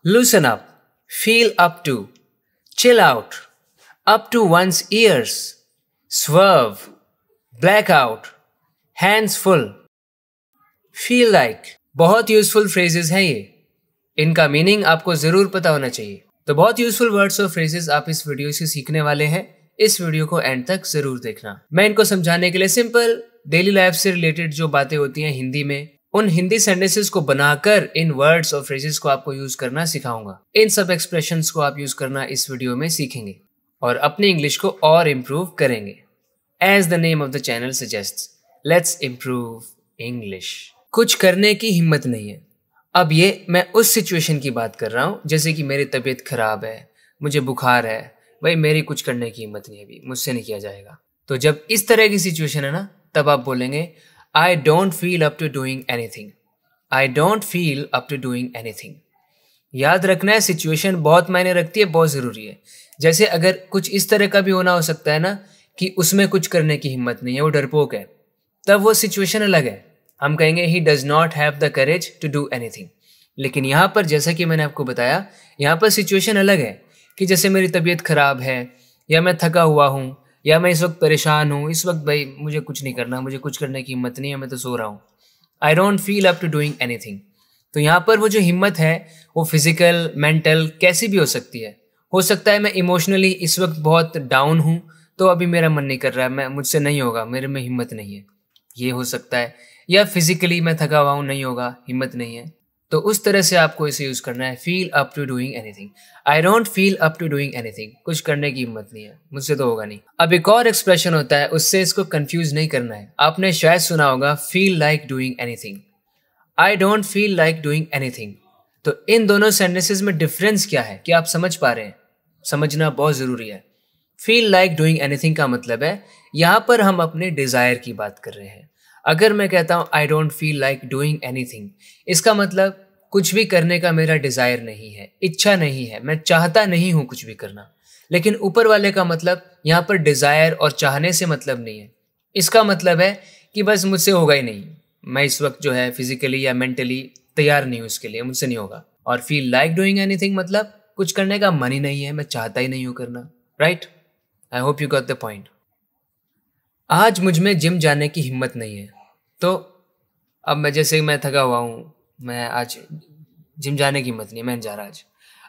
loosen up, feel up to, chill out, up to one's ears, swerve, black out, hands full, feel like। बहुत useful phrases हैं ये, इनका meaning आपको जरूर पता होना चाहिए। तो बहुत यूजफुल वर्ड्स और फ्रेजेस आप इस वीडियो से सीखने वाले हैं। इस वीडियो को एंड तक जरूर देखना। मैं इनको समझाने के लिए सिंपल डेली लाइफ से रिलेटेड जो बातें होती हैं हिंदी में, उन हिंदी सेंटेंसेस को बनाकर इन वर्ड्स और फ्रेजेस को आपको यूज करना सिखाऊंगा। इन सब एक्सप्रेशंस को आप यूज करना इस वीडियो में सीखेंगे और अपनी इंग्लिश को और इम्प्रूव करेंगे। As the name of the channel suggests, let's improve English. कुछ करने की हिम्मत नहीं है। अब ये मैं उस सिचुएशन की बात कर रहा हूँ, जैसे कि मेरी तबीयत खराब है, मुझे बुखार है, भाई मेरी कुछ करने की हिम्मत नहीं है, अभी मुझसे नहीं किया जाएगा। तो जब इस तरह की सिचुएशन है ना, तब आप बोलेंगे I don't feel up to doing anything. I don't feel up to doing anything. याद रखना है, सिचुएशन बहुत मायने रखती है, बहुत ज़रूरी है। जैसे अगर कुछ इस तरह का भी होना हो सकता है ना कि उसमें कुछ करने की हिम्मत नहीं है, वो डरपोक है, तब वो सिचुएशन अलग है। हम कहेंगे he does not have the courage to do anything. लेकिन यहाँ पर जैसा कि मैंने आपको बताया, यहाँ पर सिचुएशन अलग है कि जैसे मेरी तबीयत खराब है, या मैं थका हुआ हूँ, या मैं इस वक्त परेशान हूँ, इस वक्त भाई मुझे कुछ नहीं करना, मुझे कुछ करने की हिम्मत नहीं है, मैं तो सो रहा हूँ। I don't feel up to doing anything. तो यहाँ पर वो जो हिम्मत है वो फिजिकल, मेंटल, कैसी भी हो सकती है। हो सकता है मैं इमोशनली इस वक्त बहुत डाउन हूँ, तो अभी मेरा मन नहीं कर रहा है, मैं मुझसे नहीं होगा, मेरे में हिम्मत नहीं है, ये हो सकता है। या फिजिकली मैं थका हुआ हूँ, नहीं होगा, हिम्मत नहीं है। तो उस तरह से आपको इसे यूज करना है, feel up to doing anything. I don't feel up to doing anything, कुछ करने की हिम्मत नहीं है, मुझसे तो होगा नहीं। अब एक और एक्सप्रेशन होता है, उससे इसको कंफ्यूज नहीं करना है। आपने शायद सुना होगा feel like doing anything. I don't feel like doing anything. तो इन दोनों सेंटेंसेस में डिफरेंस क्या है, क्या आप समझ पा रहे हैं? समझना बहुत जरूरी है। फील लाइक डूइंग एनीथिंग का मतलब है यहाँ पर हम अपने डिजायर की बात कर रहे हैं। अगर मैं कहता हूँ I don't feel like doing anything, इसका मतलब कुछ भी करने का मेरा डिजायर नहीं है, इच्छा नहीं है, मैं चाहता नहीं हूँ कुछ भी करना। लेकिन ऊपर वाले का मतलब यहाँ पर डिजायर और चाहने से मतलब नहीं है। इसका मतलब है कि बस मुझसे होगा ही नहीं, मैं इस वक्त जो है फिजिकली या मेंटली तैयार नहीं हूँ इसके लिए, मुझसे नहीं होगा। और फील लाइक डूइंग एनीथिंग मतलब कुछ करने का मन ही नहीं है, मैं चाहता ही नहीं हूँ करना। Right? I hope you got the point. आज मुझ में जिम जाने की हिम्मत नहीं है, तो अब मैं थका हुआ हूँ, मैं आज जिम जाने की हिम्मत नहीं है, मैं नहीं जा रहा आज।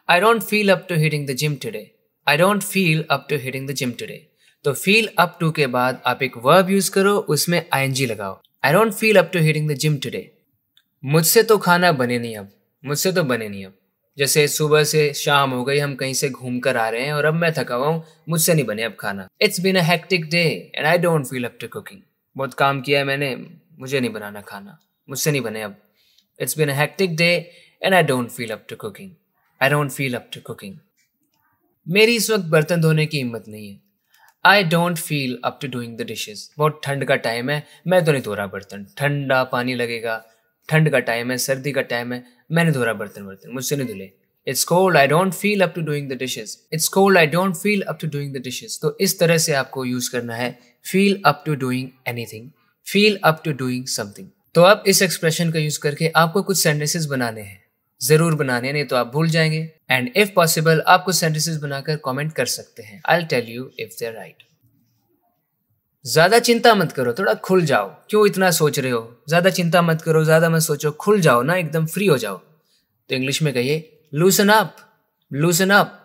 I don't feel up to hitting the gym today. I don't feel up to hitting the gym today. तो फील अप टू के बाद आप एक वर्ब यूज करो, उसमें आईएनजी लगाओ। I don't feel up to hitting the gym today. मुझसे तो खाना बने नहीं अब, मुझसे तो बने नहीं अब। जैसे सुबह से शाम हो गई, हम कहीं से घूम कर आ रहे हैं और अब मैं थका हुआ हूँ, मुझसे नहीं बने अब खाना। It's been a hectic day and I don't feel up to cooking. बहुत काम किया है मैंने, मुझे नहीं बनाना खाना, मुझसे नहीं बने अब। It's been a hectic day and I don't feel up to cooking. I don't feel up to cooking. मेरी इस वक्त बर्तन धोने की हिम्मत नहीं है। I don't feel up to doing the dishes. बहुत ठंड का टाइम है, मैं तो नहीं धो रहा बर्तन, ठंडा पानी लगेगा, ठंड का टाइम है, सर्दी का टाइम है, मैंने धो रहा बर्तन, मुझसे नहीं धुले। It's cold, I don't feel up to doing the dishes. It's cold, I don't feel up to doing the dishes. तो इस तरह से आपको यूज करना है feel up to doing anything, feel up to doing something. तो अब इस एक्सप्रेशन का यूज करके आपको कुछ सेंटेंसेस बनाने हैं, जरूर बनाने, नहीं तो आप भूल जाएंगे। एंड इफ पॉसिबल आप कुछ सेंटेंसेस बनाकर कमेंट कर सकते हैं। I will tell you if they are right. ज्यादा चिंता मत करो, थोड़ा खुल जाओ, क्यों इतना सोच रहे हो? ज्यादा चिंता मत करो, ज्यादा मत सोचो, खुल जाओ ना, एकदम फ्री हो जाओ। तो इंग्लिश में कहिए लूसन अप, लूसन अप।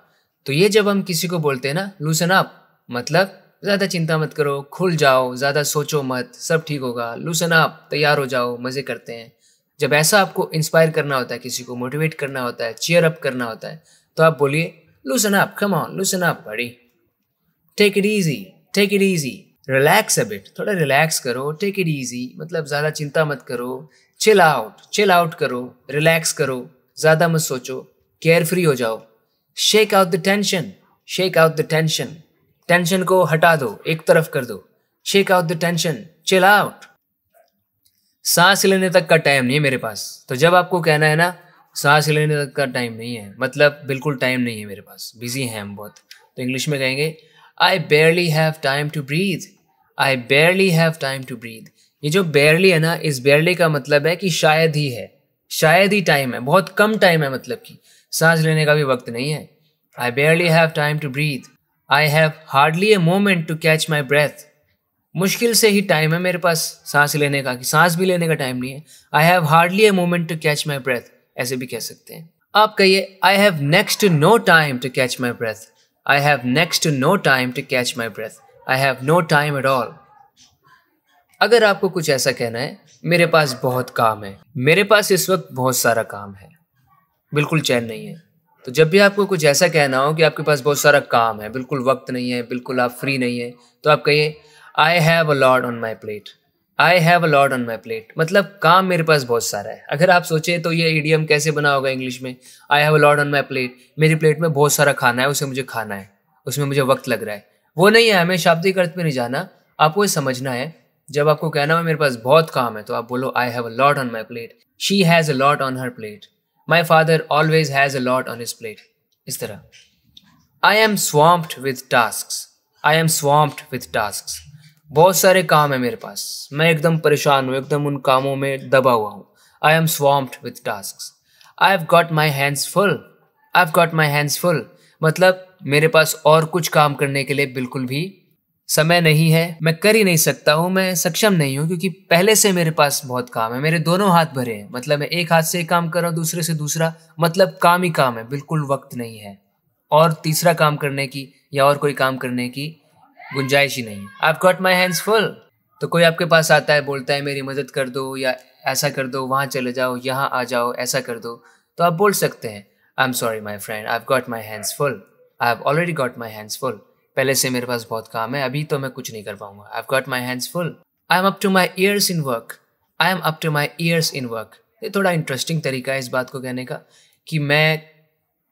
तो ये जब हम किसी को बोलते हैं ना लूसन अप, मतलब ज्यादा चिंता मत करो, खुल जाओ, ज्यादा सोचो मत, सब ठीक होगा, लूसन अप, तैयार हो जाओ, मजे करते हैं। जब ऐसा आपको इंस्पायर करना होता है, किसी को मोटिवेट करना होता है, चीयर अप करना होता है, तो आप बोलिए loosen up, come on, loosen up बड़ी, take it easy, take it easy, relax a bit, थोड़ा रिलैक्स करो, टेक इट इजी मतलब ज्यादा चिंता मत करो, चिल आउट करो, रिलैक्स करो, ज्यादा मत सोचो, केयर फ्री हो जाओ। Shake out the tension, shake out the tension, tension को हटा दो, एक तरफ कर दो, shake out the tension, chill out. सांस लेने तक का टाइम नहीं है मेरे पास। तो जब आपको कहना है ना सांस लेने तक का टाइम नहीं है, मतलब बिल्कुल टाइम नहीं है मेरे पास, बिजी हैं हम बहुत, तो इंग्लिश में कहेंगे I barely have time to breathe. I barely have time to breathe. ये जो बेयरली है ना, इस बेयरली का मतलब है कि शायद ही है, शायद ही टाइम है, बहुत कम टाइम है, मतलब कि सांस लेने का भी वक्त नहीं है। I barely have time to breathe. I have hardly a moment to catch my breath. मुश्किल से ही टाइम है मेरे पास सांस लेने का, कि सांस भी लेने का टाइम नहीं है। I have hardly a moment to catch my breath, ऐसे भी कह सकते हैं। आप कहिए I have next to no time to catch my breath. I have next to no time to catch my breath. I have no time at all. अगर आपको कुछ ऐसा कहना है, मेरे पास बहुत काम है, मेरे पास इस वक्त बहुत सारा काम है, बिल्कुल चैन नहीं है। तो जब भी आपको कुछ ऐसा कहना हो कि आपके पास बहुत सारा काम है, बिल्कुल वक्त नहीं है, बिल्कुल आप फ्री नहीं है, तो आप कहिए I have a lot on my plate. I have a lot on my plate, मतलब काम मेरे पास बहुत सारा है। अगर आप सोचे तो ये इडियम कैसे बना होगा इंग्लिश में, आई have a lot on my plate, मेरी प्लेट में बहुत सारा खाना है, उसे मुझे खाना है, उसमें मुझे वक्त लग रहा है। वो नहीं है, हमें शाब्दिक अर्थ में नहीं जाना, आपको ये समझना है। जब आपको कहना हो मेरे पास बहुत काम है, तो आप बोलो I have a lot on my plate. She has a lot on her plate. My father always has a lot on his plate. इस तरह। I am swamped with tasks. I am swamped with tasks. बहुत सारे काम है मेरे पास, मैं एकदम परेशान हूँ, एकदम उन कामों में दबा हुआ हूँ। I am swamped with tasks. I have got my hands full. I have got my hands full, मतलब मेरे पास और कुछ काम करने के लिए बिल्कुल भी समय नहीं है, मैं कर ही नहीं सकता हूँ, मैं सक्षम नहीं हूँ, क्योंकि पहले से मेरे पास बहुत काम है, मेरे दोनों हाथ भरे हैं। मतलब मैं एक हाथ से एक काम कर रहा हूँ, दूसरे से दूसरा, मतलब काम ही काम है, बिल्कुल वक्त नहीं है और तीसरा काम करने की या और कोई काम करने की गुंजाइश ही नहीं है। I have got my hands full. तो कोई आपके पास आता है, बोलता है मेरी मदद कर दो, या ऐसा कर दो, वहाँ चले जाओ, यहाँ आ जाओ, ऐसा कर दो, तो आप बोल सकते हैं I am sorry my friend, I have got my hands full. I have already got my hands full. पहले से मेरे पास बहुत काम है, अभी तो मैं कुछ नहीं कर पाऊंगा। I have got my hands full. I am up to my ears in work. I am up to my ears in work. ये थोड़ा इंटरेस्टिंग तरीका है इस बात को कहने का, कि मैं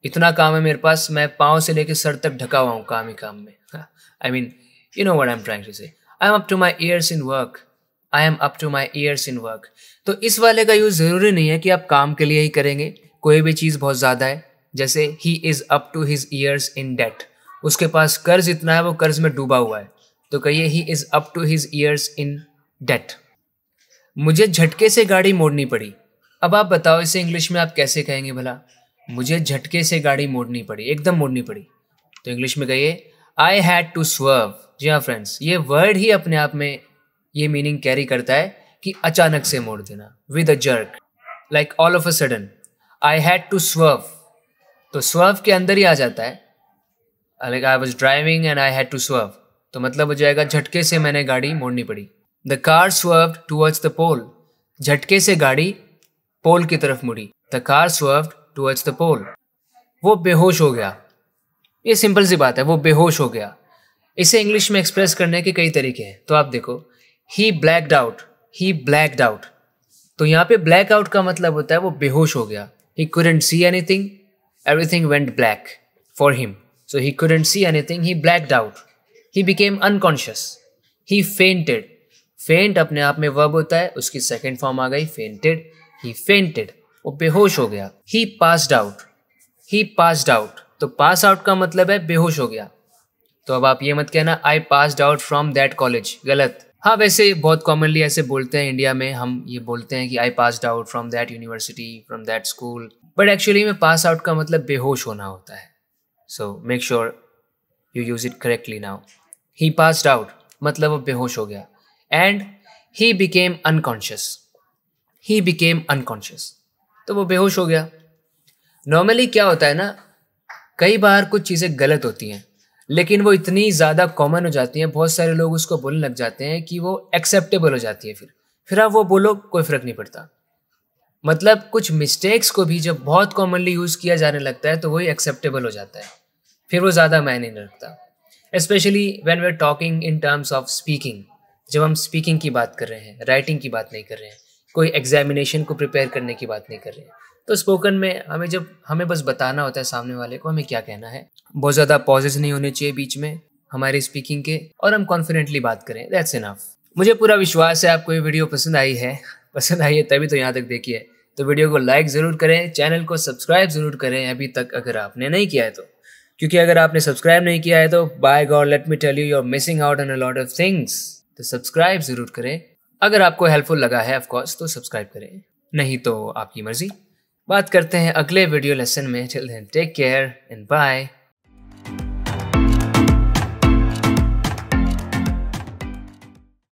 इतना काम है मेरे पास, मैं पाँव से लेकर सर तक ढका हुआ हूँ काम ही काम में। I mean you know what I'm trying to say. I am up to my ears in work. I am up to my ears in work. तो इस वाले का यूज जरूरी नहीं है कि आप काम के लिए ही करेंगे। कोई भी चीज़ बहुत ज़्यादा है, जैसे he is up to his ears in debt, उसके पास कर्ज इतना है, वो कर्ज में डूबा हुआ है, तो कहिए he is up to his ears in debt. मुझे झटके से गाड़ी मोड़नी पड़ी। अब आप बताओ इसे इंग्लिश में आप कैसे कहेंगे भला? मुझे झटके से गाड़ी मोड़नी पड़ी, एकदम मोड़नी पड़ी, तो इंग्लिश में कहिए आई हैड टू स्वर्व। जी हाँ फ्रेंड्स, ये वर्ड ही अपने आप में ये मीनिंग कैरी करता है कि अचानक से मोड़ देना, with a jerk, like all of a sudden. I had to swerve, तो स्वर्व के अंदर ही आ जाता है, like I was driving and I had to swerve, तो मतलब हो जाएगा झटके से मैंने गाड़ी मोड़नी पड़ी। द कार स्वर्व्ड टुवर्ड्स द पोल। झटके से गाड़ी पोल की तरफ मुड़ी। द कार स्वर्व्ड टुवर्ड्स द पोल। वो बेहोश हो गया। ये सिंपल सी बात है, वो बेहोश हो गया। इसे इंग्लिश में एक्सप्रेस करने के कई तरीके हैं, तो आप देखो ही ब्लैक्ड आउट। ही ब्लैक्ड आउट, तो यहाँ पे ब्लैक आउट का मतलब होता है वो बेहोश हो गया। ही couldn't see anything, everything went black for him, so he couldn't see anything, he blacked out. He became unconscious. He fainted. फेंट अपने आप में वर्ब होता है, उसकी सेकेंड फॉर्म आ गई फेंटेड। ही फेंटेड, वो बेहोश हो गया। ही पास्ड आउट। ही पास्ड आउट, तो पास आउट का मतलब है बेहोश हो गया। तो अब आप ये मत कहना I passed out from that college, गलत। हाँ, वैसे बहुत कॉमनली ऐसे बोलते हैं इंडिया में, हम ये बोलते हैं कि I passed out from that university, from that school, but actually में पास आउट का मतलब बेहोश होना होता है। So make sure you use it correctly now. He passed out मतलब वो बेहोश हो गया। And he became unconscious. He became unconscious, तो वो बेहोश हो गया। नॉर्मली क्या होता है ना, कई बार कुछ चीज़ें गलत होती हैं, लेकिन वो इतनी ज़्यादा कॉमन हो जाती हैं, बहुत सारे लोग उसको बोलने लग जाते हैं कि वो एक्सेप्टेबल हो जाती है। फिर आप वो बोलो, कोई फ़र्क नहीं पड़ता। मतलब कुछ मिस्टेक्स को भी जब बहुत कॉमनली यूज़ किया जाने लगता है तो वही एक्सेप्टेबल हो जाता है, फिर वो ज़्यादा मायने नहीं रखता। Specially when we are talking in terms of speaking, जब हम स्पीकिंग की बात कर रहे हैं, राइटिंग की बात नहीं कर रहे हैं, कोई एग्जामिनेशन को प्रिपेयर करने की बात नहीं कर रहे हैं, तो स्पोकन में हमें बस बताना होता है सामने वाले को हमें क्या कहना है। बहुत ज़्यादा पॉजेज नहीं होने चाहिए बीच में हमारी स्पीकिंग के, और हम कॉन्फिडेंटली बात करें, दैट्स इनफ। मुझे पूरा विश्वास है आपको ये वीडियो पसंद आई है तभी तो यहाँ तक देखिए। तो वीडियो को लाइक ज़रूर करें, चैनल को सब्सक्राइब ज़रूर करें अभी तक अगर आपने नहीं किया है तो, क्योंकि अगर आपने सब्सक्राइब नहीं किया है तो by god let me tell you, you are missing out on a lot of things. तो सब्सक्राइब ज़रूर करें, अगर आपको हेल्पफुल लगा है ऑफ कोर्स तो सब्सक्राइब करें, नहीं तो आपकी मर्जी। बात करते हैं अगले वीडियो लेसन में। Till then take care and bye.